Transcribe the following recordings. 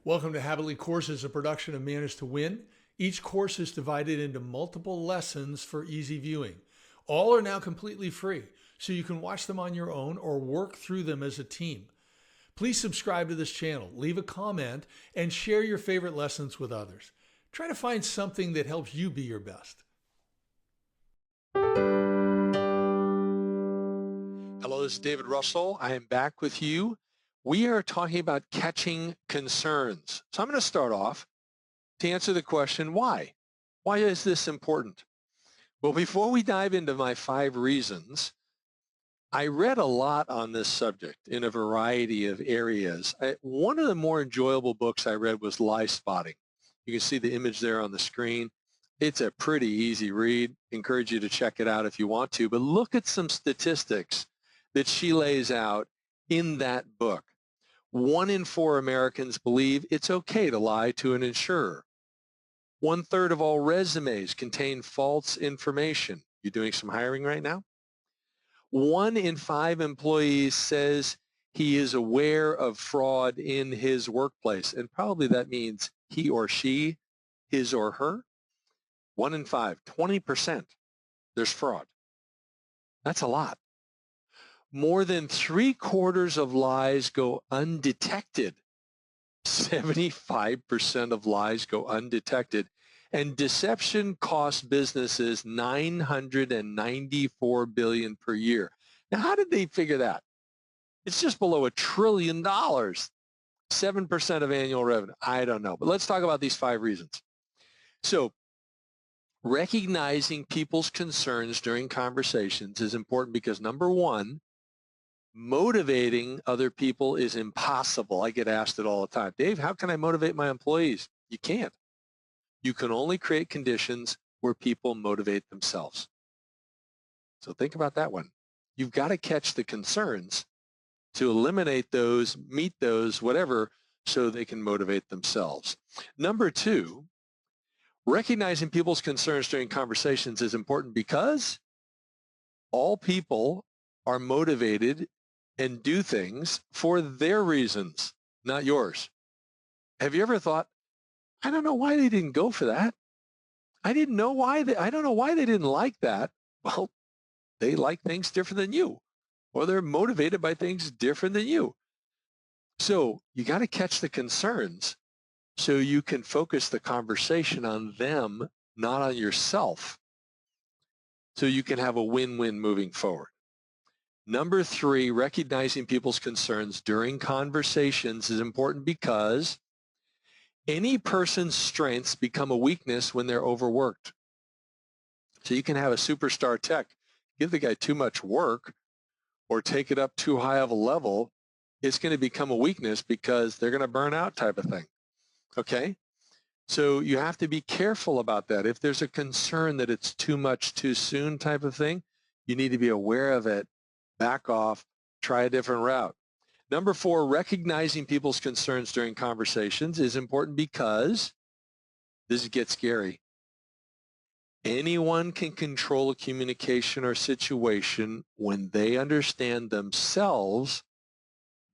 Welcome to Habitly Courses, a production of Manage to Win. Each course is divided into multiple lessons for easy viewing. All are now completely free, so you can watch them on your own or work through them as a team. Please subscribe to this channel, leave a comment, and share your favorite lessons with others. Try to find something that helps you be your best. Hello, this is David Russell. I am back with you. We are talking about catching concerns. So I'm going to start off to answer the question, why? Why is this important? Well, before we dive into my 5 reasons, I read a lot on this subject in a variety of areas. One of the more enjoyable books I read was Lie Spotting. You can see the image there on the screen. It's a pretty easy read. Encourage you to check it out if you want to, but look at some statistics that she lays out in that book. 1 in 4 Americans believe it's okay to lie to an insurer. 1/3 of all resumes contain false information. You doing some hiring right now? 1 in 5 employees says he is aware of fraud in his workplace, and probably that means he or she, his or her. 1 in 5, 20%, there's fraud. That's a lot. More than 3/4 of lies go undetected. 75% of lies go undetected. And deception costs businesses $994 billion per year. Now, how did they figure that? It's just below $1 trillion, 7% of annual revenue. I don't know, but let's talk about these 5 reasons. So, recognizing people's concerns during conversations is important because, number 1, motivating other people is impossible. I get asked it all the time. Dave, how can I motivate my employees? You can't. You can only create conditions where people motivate themselves. So think about that one. You've got to catch the concerns to eliminate those, meet those, whatever, so they can motivate themselves. Number 2, recognizing people's concerns during conversations is important because all people are motivated and do things for their reasons, not yours. Have you ever thought, I don't know why they didn't go for that. I don't know why they didn't like that. Well, they like things different than you, or they're motivated by things different than you. So you got to catch the concerns so you can focus the conversation on them, not on yourself, so you can have a win-win moving forward. Number 3, recognizing people's concerns during conversations is important because any person's strengths become a weakness when they're overworked. So you can have a superstar tech, give the guy too much work or take it up too high of a level, it's going to become a weakness because they're going to burn out type of thing. Okay? So you have to be careful about that. If there's a concern that it's too much too soon type of thing, you need to be aware of it, back off, try a different route. Number 4, recognizing people's concerns during conversations is important because this gets scary. Anyone can control a communication or situation when they understand themselves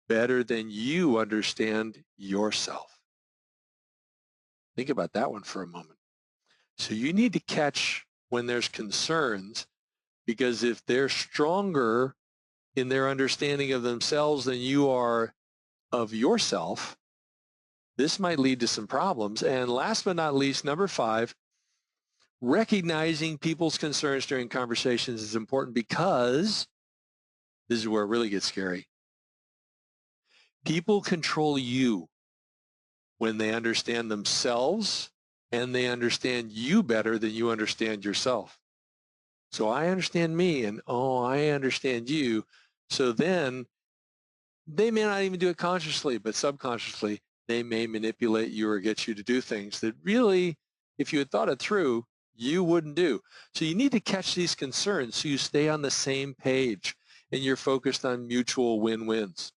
better than you understand yourself. Think about that one for a moment. So you need to catch when there's concerns, because if they're stronger in their understanding of themselves than you are of yourself, this might lead to some problems. And last but not least, number 5, recognizing people's concerns during conversations is important because this is where it really gets scary. People control you when they understand themselves and they understand you better than you understand yourself. So I understand me and, I understand you. So then they may not even do it consciously, but subconsciously, they may manipulate you or get you to do things that really, if you had thought it through, you wouldn't do. So you need to catch these concerns so you stay on the same page and you're focused on mutual win-wins.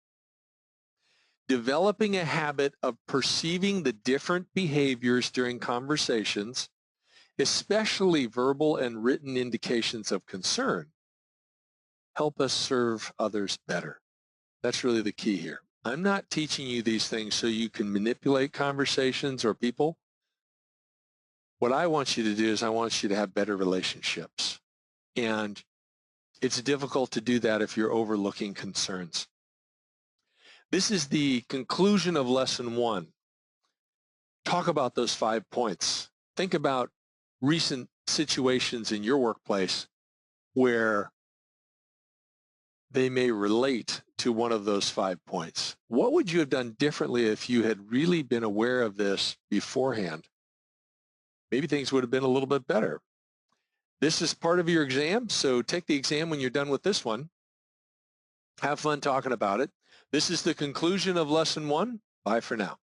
Developing a habit of perceiving the different behaviors during conversations, especially verbal and written indications of concern, help us serve others better. That's really the key here. I'm not teaching you these things so you can manipulate conversations or people. What I want you to do is I want you to have better relationships. And it's difficult to do that if you're overlooking concerns. This is the conclusion of lesson 1. Talk about those 5 points. Think about recent situations in your workplace where they may relate to one of those 5 points. What would you have done differently if you had really been aware of this beforehand? Maybe things would have been a little bit better. This is part of your exam, so take the exam when you're done with this one. Have fun talking about it. This is the conclusion of lesson 1. Bye for now.